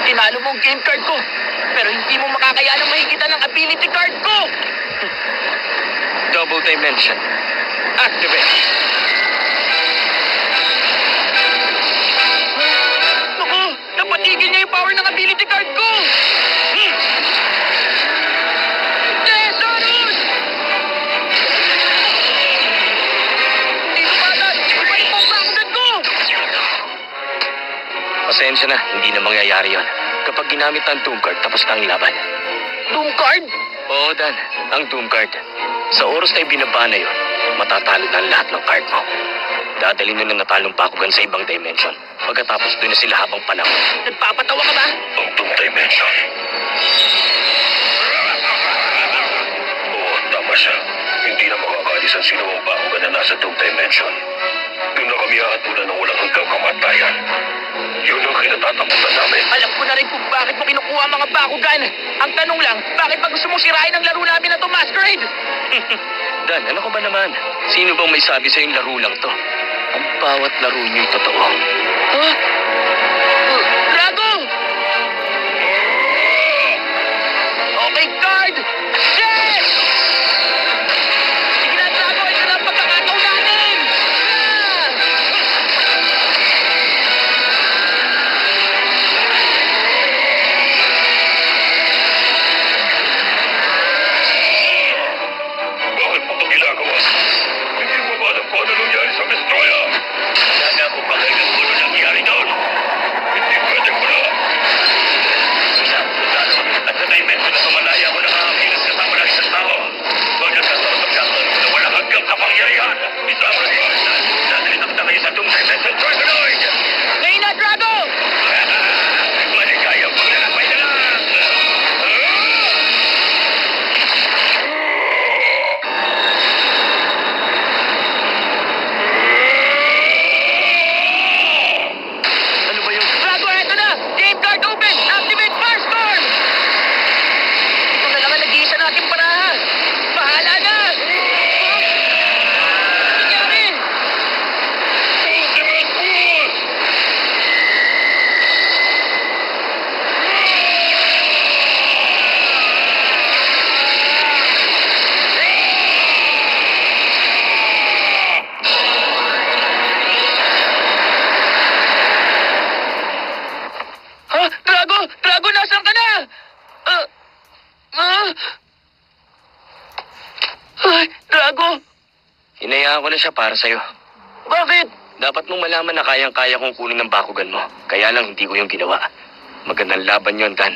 Tinalo mo ang game card ko, pero hindi mo makakayanang mahigitan ng ability card ko! Double Dimension. Activate. Naku! Napatigil niya yung power ng ability card ko! Taurus! Hindi lumadan! Ibalik mo ang bakugan ko! Pasensya na, hindi na mangyayari yon. Kapag ginamit ang Doom Card, tapos na ang laban. Doom card? Oo, Dan, ang Doom Card. Sa oras na ibinaba na yun, matatalo na ang lahat ng card mo. Dadalhin na ng natalong bakugan sa ibang dimension. Pagkatapos doon na sila habang panahon. Nagpapatawa ka ba? Ang Doom Dimension. Oo, tama siya. Hindi na makakalis ang sinumang bakugan na nasa Doom Dimension. Doon na kami hahatulan ng walang hanggang kamatayan. Yun ang kinatatakutan namin. Alam ko na rin kung bakit mo kinukuha ang mga bakugan. Ang tanong lang, bakit pa gusto mong sirain ang laro namin na to, Masquerade? Dan, ano ko ba naman? Sino bang may sabi sa'yong laro lang to? Ang bawat laro niyo'y totoo. Huh? Drago! Okay, guard! Yes! Sige na, Drago! Ito na ang pagkakataon natin! Bakit mo ito ginagawa? Hindi mo ba alam kung ano nangyari sa Destroya? Wala na akong pakailan kung ano nangyari doon. Hindi pwede ko na. Isa, lalo, at sa dimension na tumalaya ako nakakakilas kasama ng isang tao. Bakit ka sa magkakaroon na walang hanggang kapangyarihan? Isama na yun. Nadalitak na kayo sa Doom Dimension Dragonoid! Ngayon na, Drago! Maligayang paglalakbay na lang! Ano ba yun? Drago, eto na! Game card open! Activate Firestorm! Ito na lang ang nag-iisa natin parahan! Bahala na! Ano nangyari? Ultimate Force! Ha? Drago! Drago, nasaan ka na? Ay, Drago! Hinayaan ko na siya para sa'yo. Bakit? Dapat mong malaman na kayang-kaya kong kunin ang Bakugan mo. Kaya lang hindi ko yung ginawa. Magandang laban yon, Dan.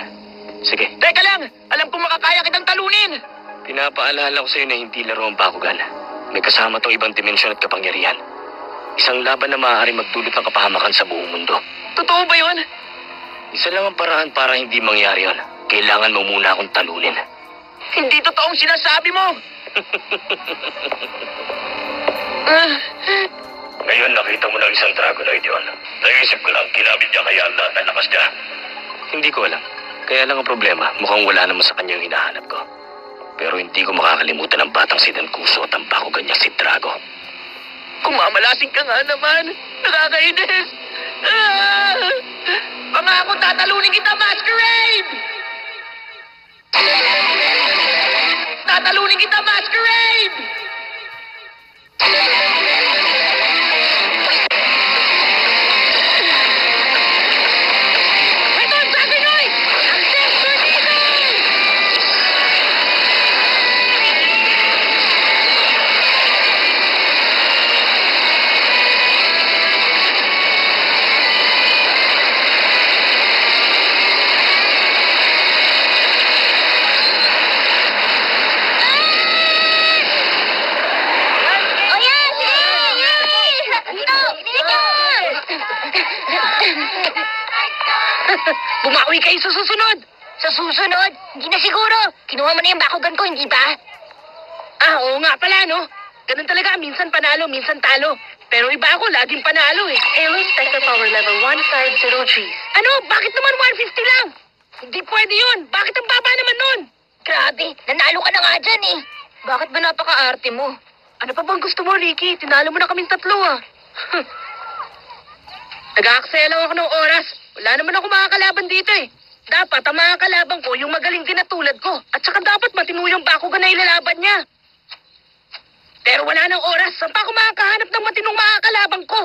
Sige, Teka lang! Alam kong makakaya kitang talunin! pinapaalala ko sa'yo na hindi laro ang Bakugan. May kasama tong ibang dimensyon at kapangyarihan. Isang laban na maaari magdulot ng kapahamakan sa buong mundo. Totoo ba yun? Isa lang ang paraan para hindi mangyari yon. Kailangan mo muna akong talunin. Hindi totoong sinasabi mo! Ah, Ngayon nakita mo ng isang Dragonoid yun. Naisip ko lang, kinabit niya kaya ang lahat ng lakas niya. Hindi ko alam. Kaya lang ang problema, mukhang wala naman sa kanya yung hinahanap ko. Pero hindi ko makakalimutan ang batang si Dankuso at ang Bakugan niya si Drago. kumamalasing ka nga naman! Nakakainis! Ah! Pangako tatalunin kita, Masquerade! Tatalunin kita, Masquerade! Ito ang Dragonoid! Ang Desper Diesel! O yan! Sige! Ito! Bumawi kayo sa susunod! Sa susunod, hindi na siguro. Kinuha mo na yung Bakugan ko, hindi ba? Ah, oo nga pala, no? Ganun talaga, minsan panalo, minsan talo. Pero iba ako, laging panalo eh. Alien Sector Power Level 150G. Ano? Bakit naman 150 lang? Hindi pwede yun. Bakit ang baba naman nun? Grabe, nanalo ka na nga dyan eh. Bakit ba napaka-arte mo? Ano pa bang gusto mo, Ricky? Tinalo mo na kaming tatlo, ah. Nag-aaksaya lang ako ng oras. Wala naman ako makakalaban dito eh. Dapat ang mga kalaban ko yung magaling din na tulad ko. At saka dapat matino yung Bakugan na ilalaban niya. Pero wala nang oras. Saan pa ako makakahanap ng matinong makakalaban ko?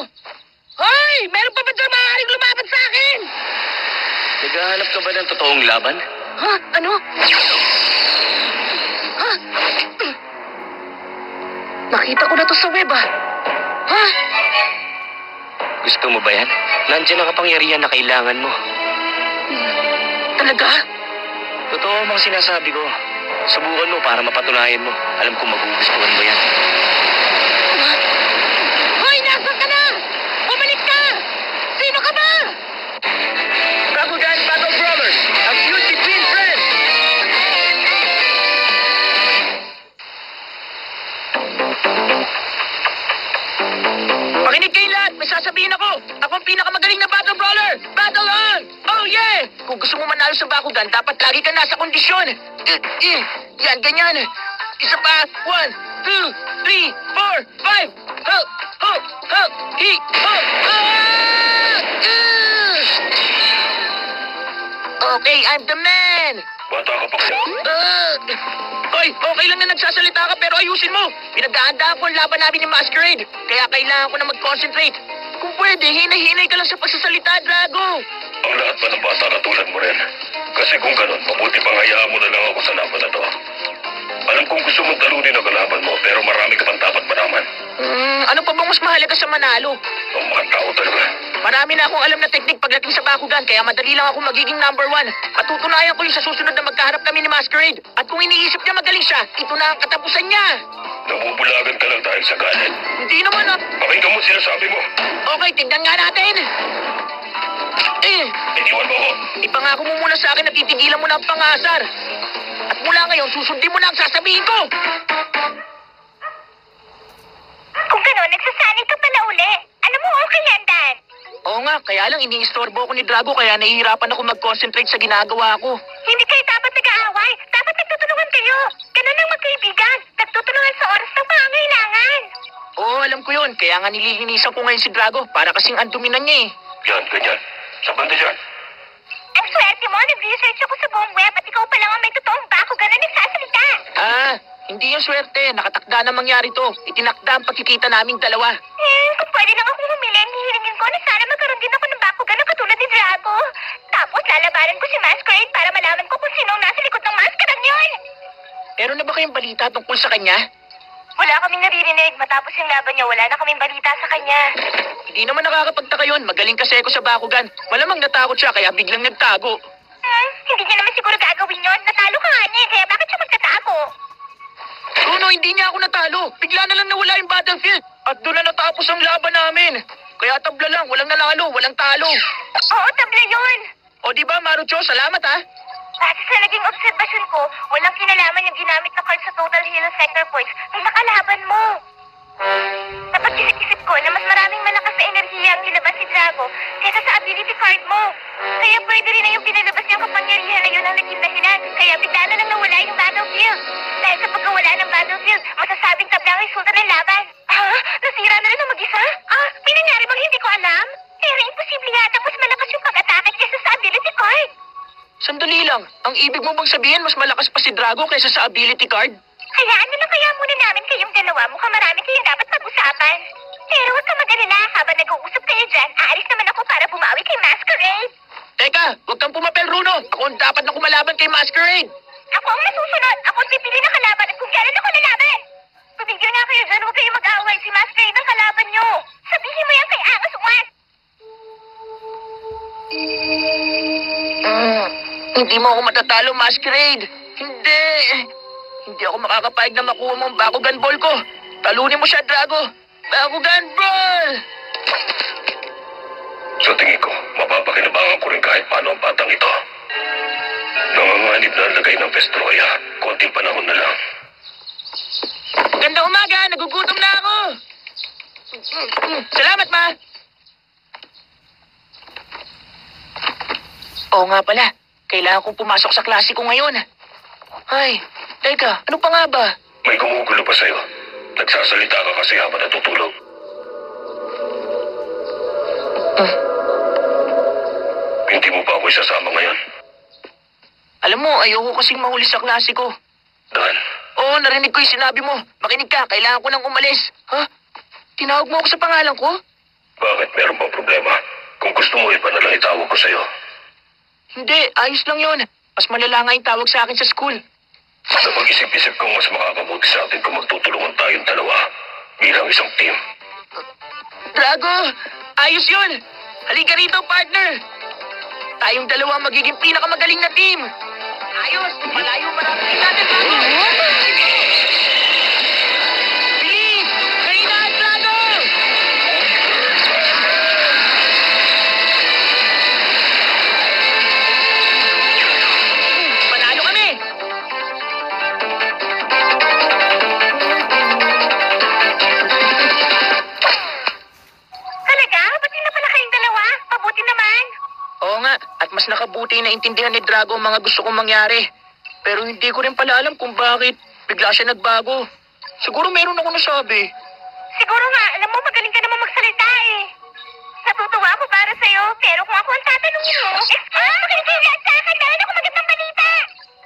Hoy! Meron pa ba dyan maaaring lumaban sa akin? Naghahanap ka ba ng totoong laban? Ha? Ano? Ha? Nakita ko na to sa web, ah. Ha? Gusto mo ba yan? Nandiyan ang kapangyarihan na kailangan mo. Talaga? Totoo ang mga sinasabi ko. Subukan mo para mapatunayan mo. Alam ko magugustuhan mo yan. Hoy! Nasaan ka na? Bumalik ka! Sino ka ba? Bakugan Battle Brawlers! Ang feud between friends! Makinig kayo lahat! May sasabihin ako! Ako ang pinakamagaling na Battle Brawler! Battle on! Oh yeah! Kung gusto mo manalo sa Bakugan, dapat lagi ka nasa kondisyon. Yan, ganyan. Isa pa. 1, 2, 3, 4, 5. Ho, ho, ho, hi, ho, Okay, I'm the man. Bata ka pa kasi. Hoy, okay lang na nagsasalita ka pero ayusin mo. Pinagdahandaan ko ang laban namin ni Masquerade. Kaya kailangan ko na mag-concentrate. Kung pwede, hinay-hinay ka lang sa pagsasalita, Drago. Ang lahat ba ng bata katulad mo rin? Kasi kung ganun, mabuti pang hayaan mo na lang ako sa laban na to. Alam kong gusto mong talunin ang kalaban mo, pero marami ka pang dapat malaman. Ano pa bang mas mahalaga sa manalo? Ang mga tao talaga. Marami na akong alam na teknik pagdating sa Bakugan, kaya madali lang ako magiging number 1. Patutunayan ko yung sa susunod na magkaharap kami ni Masquerade. At kung iniisip niya magaling siya, ito na ang katapusan niya. Nabubulagan ka lang dahil sa galit. Hindi naman ah. Pakinggan mo sinasabi mo. Okay, tignan nga natin. Iniwan mo ko. Ipangako mo muna sa akin na titigilan mo na ang pangasar. At mula ngayon, susundin mo na ang sasabihin ko. Kung gano'n, nagsasanay ka pala uli. Alam mo, okay yan, Dan. Oo nga, kaya lang iniistorbo ko ni Drago kaya nahihirapan ako mag-concentrate sa ginagawa ko. Hindi kayo dapat nag-aaway. Dapat nagtutulungan kayo. Ganun ang magkaibigan. Nagtutulungan sa oras ng pangangailangan. Oo, alam ko yun. Kaya nga nililinisan ko ngayon si Drago para kasing andumi na niya eh. Yan, ganyan. Sa banda dyan. Ang swerte mo, nag-research ako sa buong web at ikaw pa lang ang may totoong Bakugan na nagsasalita. Hindi yung swerte. Nakatakda na mangyari to. Itinakda ang pagkikita naming dalawa. Kung pwede lang akong humili, hihilingin ko na sana magkaroon din ako ng Bakugan na katulad ni Drago. Tapos lalabanan ko si Masquerade para malaman ko kung sino ang nasa likod ng maskarang yun. Meron na ba kayong balita tungkol sa kanya? Wala kaming naririnig. Matapos yung laban niya, wala na kaming balita sa kanya. Hindi naman nakakapagtaka yun. Magaling kasi ako sa Bakugan. Malamang natakot siya kaya biglang nagtago. Hindi niya naman siguro gagawin yun. Natalo ka nga niya, kaya bakit siya magtatago? Bruno, hindi niya ako natalo. Bigla na lang nawala yung battlefield. At doon na natapos ang laban namin. Kaya tabla lang, walang nanalo, walang talo. Oo, tabla yun. O di ba, Marucho, salamat ha. Base sa naging obserbasyon ko, walang kinalaman yung ginamit na card sa total heal sector points. May nakalaban mo. Napag-isip-isip ko na mas maraming malakas na enerhiya ang nilabas si Drago kaysa sa ability card mo. Kaya pwede rin na yung pinalabas niyang kapangyarihan na yun ang naging dahilan. Kaya bigla na lang nawala yung battlefield. Dahil sa pagkawala ng battlefield, masasabing tabla ang resulta ng laban. Nasira na rin ang mag-isa? May nangyari bang hindi ko alam? Pero imposible yata mas malakas yung pag-atake kaysa sa ability card. Sandali lang. Ang ibig mo bang sabihin mas malakas pa si Drago kaysa sa ability card? Hayaan na lang kaya muna namin kayong dalawa. Mukhang marami kayong dapat pag-usapan. Pero huwag ka mag-alala. Habang nag-uusap kayo dyan, aalis naman ako para bumawi kay Masquerade. Teka, huwag kang pumapel, Bruno. Ako ang dapat na kumalaban kay Masquerade. Ako ang masusunod. Ako ang pipili ng kalaban at kung kailan ako lalaban. Tumigil nga kayo dyan. Huwag kayong mag-away. Si Masquerade ang kalaban nyo. Sabihin mo yan kay Angas Uwan. Hindi mo ako matatalo, Masquerade. Hindi. Hindi ako makakapayag na makuha mo ang Bakugan Ball ko. Talunin mo siya, Drago. Bakugan Ball! Sa tingin ko, mapapakinabangan ko rin kahit paano ang batang ito. Nanganganib na ang lagay ng Vestroya. Konting panahon na lang. Ganda umaga, nagugutom na ako. Salamat, Ma. Oo nga pala, kailangan kong pumasok sa klase ko ngayon. Ay, teka, ano pa nga ba? May gumugulo pa sa'yo. Nagsasalita ka kasi habang natutulog. Hindi mo ba ako isasama ngayon? Alam mo, ayoko kasing mahuli sa klase ko. Dan, Oo, narinig ko yung sinabi mo. Makinig ka, kailangan ko nang umalis. Ha? Tinawag mo ako sa pangalan ko? bakit meron bang problema? Kung gusto mo, iba na lang itawag ko sa'yo. Hindi, ayos lang yun. Mas malala nga yung tawag sa akin sa school. Sa pag-isip-isip kong mas makakabuti sa atin kung magtutulungan tayong dalawa bilang isang team. Drago, ayos yun. Halika rito, partner. Tayong dalawa ang magiging pinakamagaling na team. Ayos, malayo marami natin, Drago. Bilis! Kainaan, Drago! Panalo kami! Talaga? Ba't yun na pala kayong dalawa? Mabuti naman. Oo nga, at mas nakabuti na intindihan ni Drago ang mga gusto kong mangyari. Pero hindi ko rin pala alam kung bakit bigla siya nagbago. Siguro meron ako nasabi. Siguro nga, alam mo, magaling ka naman magsalita eh. Natutuwa ako para sa'yo, pero kung ako ang tatanungin mo... magaling kayo lahat sa akin, meron ako magandang balita!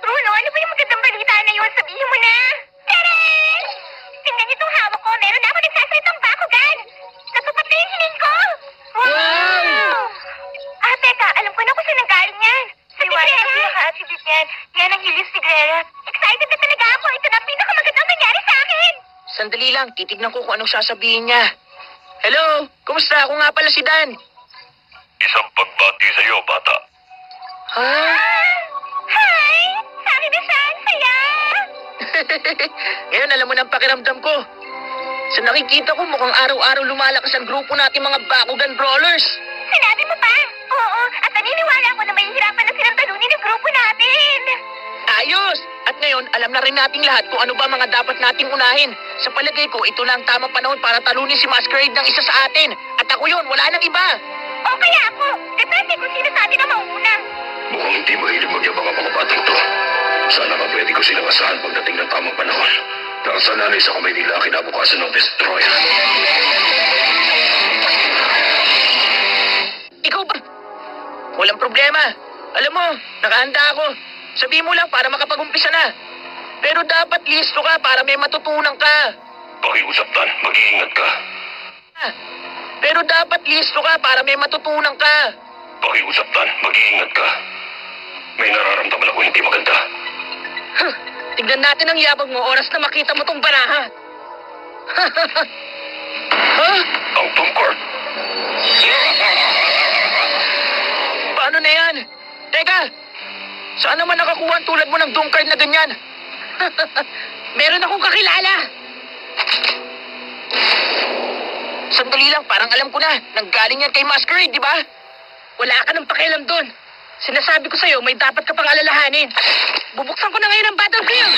Bruno, ano ba yung magandang balita na yun? Sabihin mo na! Taran! Tingnan niyo itong hawak ko, meron na ako nagsasalitang bakugan! Natupad na yung hiling ko! Wow! Ah, teka, alam ko na kung saan nanggaling yan. Sa Tigrera! Ang pinaka-attribute niyan. Yan ang hilis Tigrera. Excited na talaga ako. Ito na ang pinakamagandang nangyari sa akin! Sandali lang, titignan ko kung anong sasabihin niya. Hello, kumusta? Ako nga pala si Dan. Isang pagbati sa iyo, bata. Ha? Hi! Sa akin na siya, ang saya! Ngayon, alam mo na ang pakiramdam ko. Sa nakikita ko, mukhang araw-araw lumalakas ang grupo natin mga Bakugan Brawlers. Sinabi mo pa? Oo, at naniniwala ako na mahihirapan na silang talunin yung grupo natin. Ayos! At ngayon, alam na rin nating lahat kung ano ba mga dapat nating unahin. Sa palagay ko, ito na ang tamang panahon para talunin si Masquerade ng isa sa atin. At ako yun, wala nang iba. O kaya ako, depende kung sino sa atin ang mauna. Mukhang hindi mahilig magyabang ang mga batang to. Sana nga pwede ko silang asahan pagdating ng tamang panahon. Nasa nanay sa kamay nila kinabukasan ng Destroyer. Ikaw ba? Walang problema. Alam mo, nakahanda ako. Sabihin mo lang para makapag-umpisa na. Pero dapat listo ka para may matutunan ka. Pakiusap, Dan. Mag-iingat ka. Pero dapat listo ka para may matutunan ka. Pakiusap, Dan. Mag-iingat ka. May nararamdaman ako hindi maganda. Tignan natin ang yabang mo oras na makita mo tong baraha. Ha? Ang tungkol. Paano na yan? Teka, saan naman nakakuha ang tulad mo ng doom card na ganyan? Meron akong kakilala. Sandali lang, parang alam ko na. Nanggaling yan kay Masquerade, di ba? Wala ka ng pakialam doon. Sinasabi ko sa'yo, may dapat ka pang alalahanin. Bubuksan ko na ngayon ang battlefield.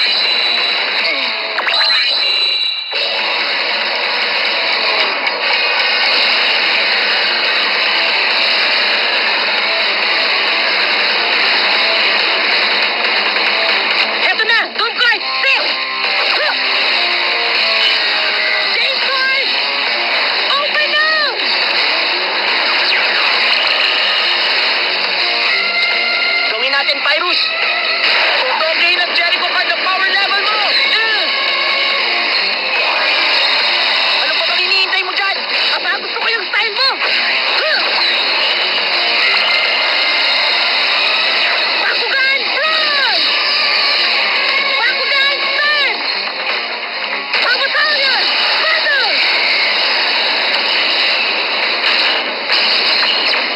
Eto na, doom card, set! Change card! Open now! Gawin natin, Pyrus. Tutugayin ang Jericho card ng power level mo! Ano pa bang iniintay mo dyan? Aba, gusto ko yung style mo! Bakugan! Run! Bakugan! Stand! Babatalyon! Battle!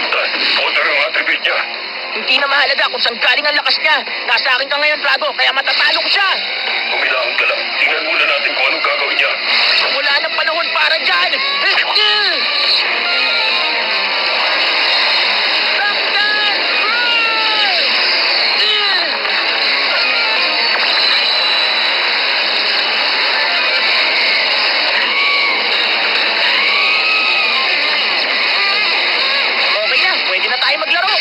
Dan, order ang attribute niya. Hindi na mahalaga kung saan galing ang lakas niya. Nasa akin ka ngayon, Drago, kaya matatalo ko siya. Kumilaan ka lang. Tingnan muna natin kung anong gagawin niya. Wala nang panahon para dyan. Bakugan! Run! Okay na, pwede na tayo maglaro.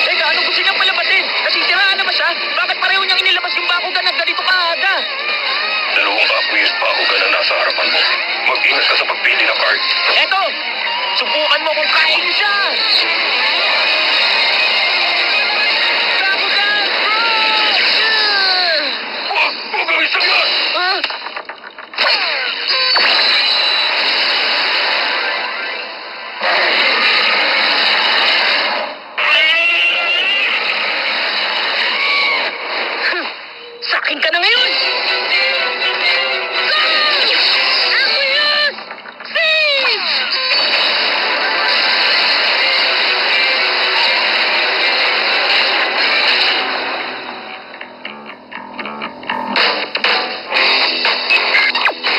Teka, anong gusto niyang palabasin? Nasisiraan na ba siya? Bakit pareho niyang inilabas yung Bakugan na ganito kaada? Dalawang Aqueous Bakugan na nasa harapan mo. Mag-ingat ka sa pagpili ng card. Eto, subukan mo kung kaya niyo siya! Bakugan! Huwag mo gawin sa yan! Ah! Sa akin ka na ngayon! Go! Aqueous! Siege!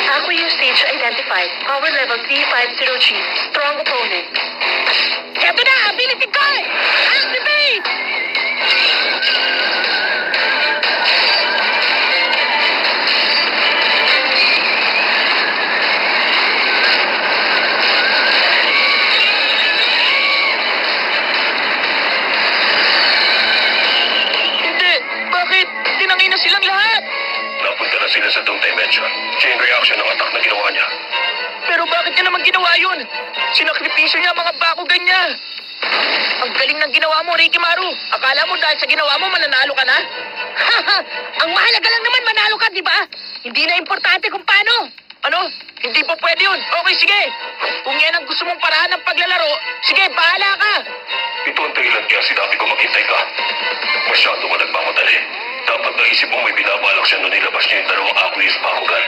Aqueous stage identified. Power level 350G. Strong opponent. Eto na! Ability card! Activate! sila sa Doom Dimension. Chain reaction ng attack na ginawa niya. Pero bakit niya naman ginawa yun? Sinakripisyo niya ang mga bakugan niya. Ang galing ng ginawa mo, Ricky Maru. Akala mo dahil sa ginawa mo, mananalo ka na? Ang mahalaga lang naman manalo ka, di ba? Hindi na importante kung paano. Ano? Hindi po pwede yun. Okay, sige. Kung yan ang gusto mong paraan ng paglalaro, sige, bahala ka. Ito ang dahilan kaya sinabi ko maghintay ka. Masyado ka nagmamadali. Dapat naisip mo may binabalak siya nung nilabas niya yung dalawang Aqueous Bakugan.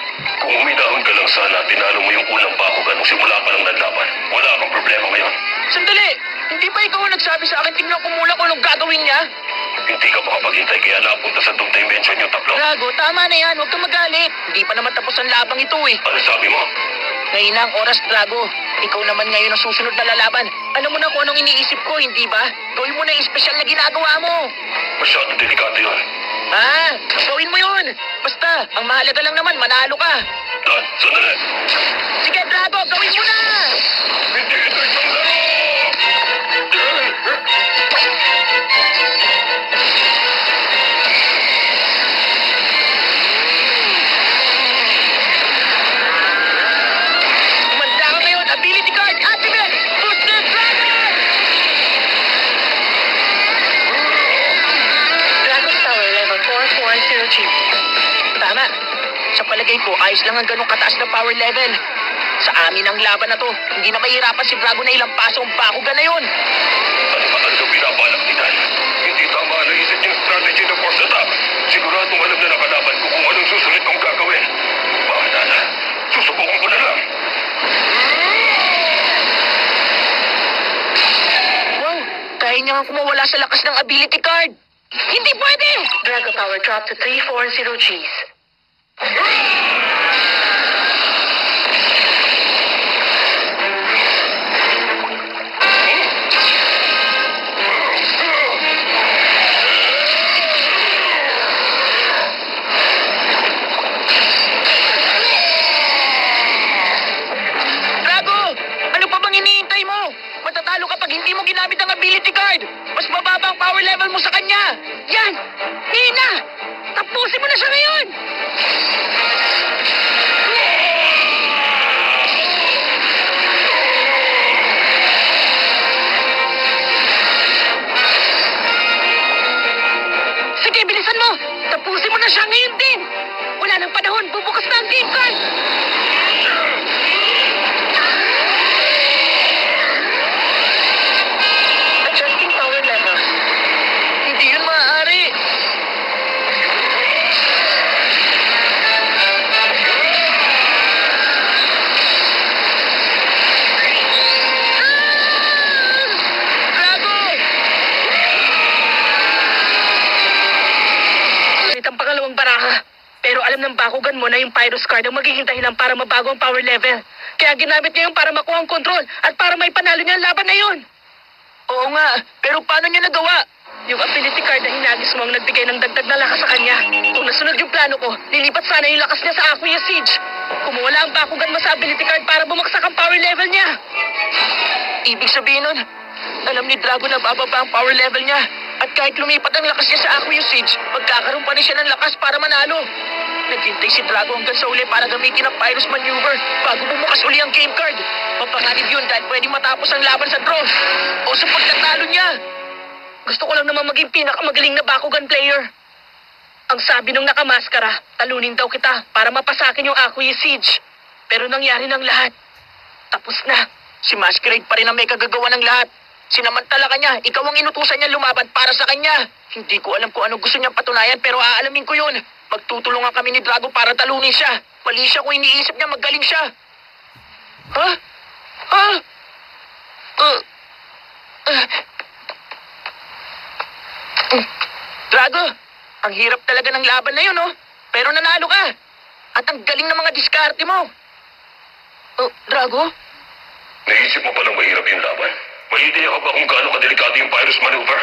Kung uminahon ka lang sana at tinalo mo yung unang Bakugan nung simula pa lang naglaban, wala kang problema ngayon. Sandali. Hindi ba ikaw ang nagsabi sa akin tignan ko muna kung anong gagawin niya? Hindi ka makapaghintay kaya napunta sa Doom Dimension yung tatlo. Drago, tama na yan. Huwag kang magalit. Hindi pa naman tapos ang labang ito eh. Ano sabi mo? Ngayon na ang oras, Drago. Ikaw naman ngayon ang susunod na lalaban. Alam mo na kung anong iniisip ko, hindi ba? Gawin mo na yung espesyal na ginagawa mo. Masyado delikado yun. Gawin mo yun. Basta, ang mahalaga lang naman, manalo ka. Dan, sandali! Sige, Drago, gawin mo na! Hindi ito isang laro! Umanda ka ngayon, ability card, activate! Booster Dragon! Dragon's Tower level 4410G. Tama. Sa palagay ko, ayos lang ang ganong kataas na power level. Sa amin ang laban na to, hindi na mahirapan si Drago na ilang paso ang bakugan na yun. Ano ba ang binabalak ni Dan? Hindi tama ang naisip niyang strategy ng force attack. Siguradong alam na nakalaban ko kung anong susunod kong gagawin. Bahala na. Susubukan ko na lang. Wow, kaya niya nga kumawala sa lakas ng ability card. Hindi pwede! Dragon Power drop to 340Gs. Drago! Ano pa bang iniintay mo? Matatalo kapag hindi mo ginamit ang ability card. Mas mababa ang power level mo sa kanya. Yan! Nina! Tapusin mo na siya ngayon! Sige, bilisan mo! Tapusin mo na siya ngayon din! Wala nang panahon, bubukas na ang game card! Adjusting power level. Hindi yun maaari. Drago! Ulit ang pangalawang baraha. Pero alam ng bakugan mo na yung Pyrus card ang magiging dahilan para mabago ang power level. Kaya ginamit niya yun para makuha ang control at para may panalo niya ang laban na yun. Oo nga, pero paano niya nagawa? Yung ability card na hinagis mo ang nagbigay ng dagdag na lakas sa kanya. Kung nasunod yung plano ko, lilipat sana yung lakas niya sa Aqueous Siege. Kumuwala ang bakugan mo sa ability card para bumagsak ang power level niya. Ibig sabihin nun, alam ni Drago na bababa ang power level niya. At kahit lumipat ang lakas niya sa Aqueous Siege, magkakaroon pa rin siya ng lakas para manalo. Naghintay si Drago hanggang sa uli para gamitin ang Pyrus Maneuver bago bumukas uli ang game card. Mapanganib yun dahil pwedeng matapos ang laban sa draw o sa pagkatalo niya. Gusto ko lang naman maging pinakamagaling na bakugan player. Ang sabi nung nakamaskara, talunin daw kita para mapasakin yung Aqueous Siege. Pero nangyari ng lahat. Tapos na. Si Masquerade pa rin ang may kagagawa ng lahat. Sinamantala ka niya, ikaw ang inutusan niya lumaban para sa kanya. Hindi ko alam kung ano gusto niyang patunayan pero aalamin ko yun. Magtutulungan kami ni Drago para talunin siya. Mali siya kung iniisip niya magaling siya. Ha? Ha? Drago, ang hirap talaga ng laban na yun, oh. Pero nanalo ka. At ang galing ng mga diskarte mo. Drago? Naisip mo pa lang mahirap yung laban? May ideya ka ba kung gaano kadelikado yung Pyrus Maneuver?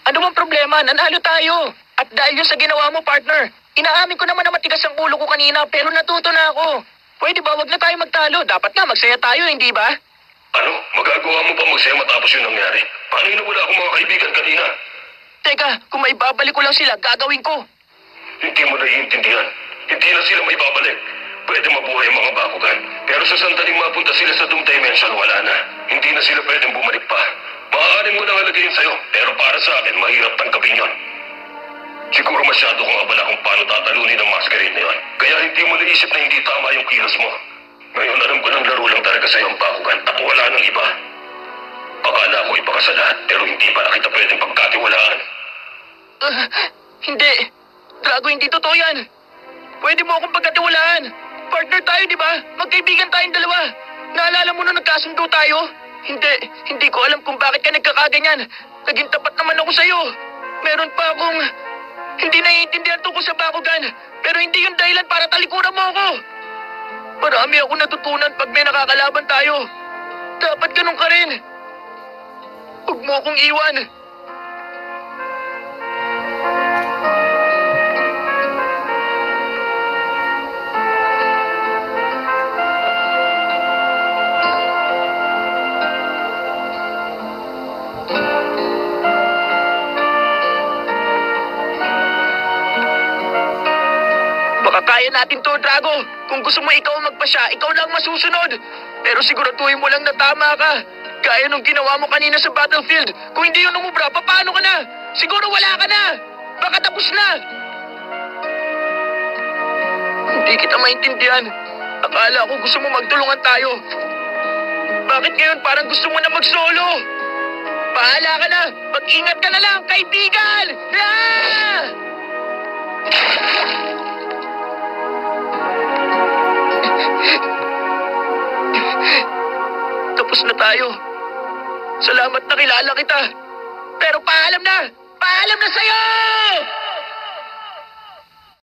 Ano bang problema? Nanalo tayo. At dahil yun sa ginawa mo, partner, inaamin ko naman na matigas ang ulo ko kanina pero natuto na ako. Pwede ba wag na tayo magtalo? Dapat nga magsaya tayo, hindi ba? Ano? Magagawa mo pa magsaya matapos yung nangyari? Paano yun wala akong mga kaibigan kanina? Teka, kung may babalik ko lang sila, gagawin ko. Hindi mo naiintindihan. Hindi na sila may babalik. Pwede mabuhay ang mga Bakugan. Pero sa sandaling mapunta sila sa Doom Dimension, wala na. Hindi na sila pwedeng bumalik pa. Maaaring mo nang alagayin sa'yo, pero para sa akin, mahirap tanggapin yon. Siguro masyado kong abala kung paano tatalunin ang masquerade na yon. Kaya hindi mo naisip na hindi tama yung kilos mo. Ngayon alam ko ng laro lang talaga sa'yo ang Bakugan at wala nang iba. Akala ko iba ka sa lahat, pero hindi pala kita pwedeng pagkatiwalaan. Hindi. Drago, hindi totoo yan. Pwede mo akong pagkatiwalaan. Partner tayo, di ba? Magkaibigan tayong dalawa. Naalala mo na nagkasundo tayo? Hindi ko alam kung bakit ka nagkakaganyan. Naging tapat naman ako sa'yo. Meron pa akong hindi naiintindihan tungkol sa Bakugan. Pero hindi yung dahilan para talikuran mo ako. Marami akong natutunan pag may nakakalaban tayo. Dapat ganun ka rin. Huwag mo akong iwan. Kaya natin to, Drago. Kung gusto mo ikaw magpasya, ikaw lang masusunod. Pero siguraduhin mo lang na tama ka. Gaya nung ginawa mo kanina sa battlefield. Kung hindi yun umubra, paano ka na? Siguro wala ka na. Baka tapos na. Hindi kita maintindihan. Akala ko gusto mo magtulungan tayo. Bakit ngayon parang gusto mo na mag-solo? Bahala ka na. Mag-ingat ka na lang, kaibigan! Ah! Tapos na tayo. Salamat na kilala kita. Pero paalam na! Paalam na sa'yo!